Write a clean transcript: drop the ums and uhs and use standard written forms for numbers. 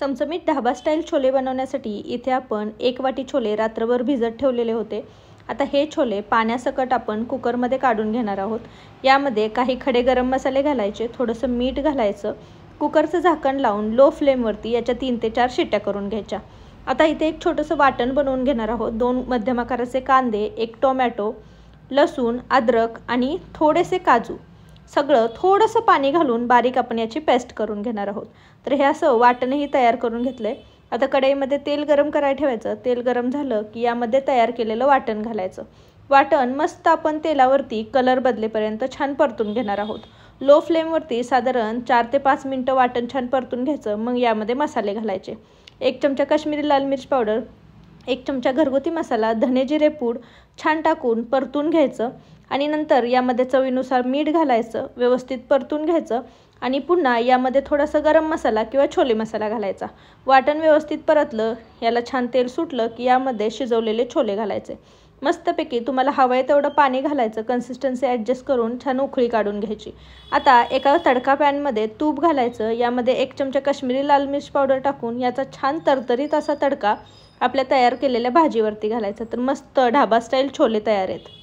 चमचमीत ढाबा स्टाईल छोले बनवण्यासाठी इथे आपण 1 वाटी छोले रात्रभर भिजत ठेवलेले होते। आता हे छोले पाण्यासकट आपण कुकरमध्ये काढून घेणार आहोत। यामध्ये काही खडे गरम मसाले घालायचे, थोडंसं मीठ घालायचं, कुकरचं झाकण लावून लो फ्लेमवरती याच्या 3 ते 4 शिट्ट्या करून घ्यायच्या। आता इथे एक छोटंसं वाटण बनवून घेणार आहोत। 2 मध्यम आकाराचे कांदे, 1 टोमॅटो, लसूण, अद्रक आणि थोडेसे काजू, सगळं थोडंसं पाणी घालून बारीक आपण याची पेस्ट करून घेणार आहोत। तर हे असं वाटणही तयार करून घेतलंय। आता कढईमध्ये तेल गरम करायला ठेवायचं। तेल गरम झालं की यामध्ये तयार केलेलं वाटण घालायचं। वाटण मस्त आपण तेलावरती कलर बदलेपर्यंत छान परतून घेणार आहोत। लो फ्लेमवरती साधारण 4 ते 5 मिनिटं वाटण छान परतून घ्यायचं। मग यामध्ये मसाले घालायचे। 1 चमचा काश्मीरी लाल मिर्च पावडर, 1 चमचा घरगुती मसाला, धने जिरे पूड छान टाकून परतून घ्यायचं आणि नंतर यामध्ये चवीनुसार मीठ घालायचं, व्यवस्थित परतून घ्यायचं आणि पुन्हा यामध्ये थोडासा गरम मसाला किंवा छोले मसाला घालायचा। वाटण व्यवस्थित परतलं, याला छान तेल सुटलं की यामध्ये शिजवलेले छोले घालायचे। मस्तपैकी तुम्हाला हवं आहे तेवढं पाणी घालायचं, कन्सिस्टन्सी ॲडजस्ट करून छान उकळी काढून घ्यायची। आता एका तडका पॅनमध्ये तूप घालायचं, यामध्ये 1 चमचा काश्मीरी लाल मिर्च पावडर टाकून याचा छान तरतरीत असा तडका आपल्या तयार केलेल्या भाजीवरती घालायचा। तर मस्त ढाबा स्टाईल छोले तयार आहेत।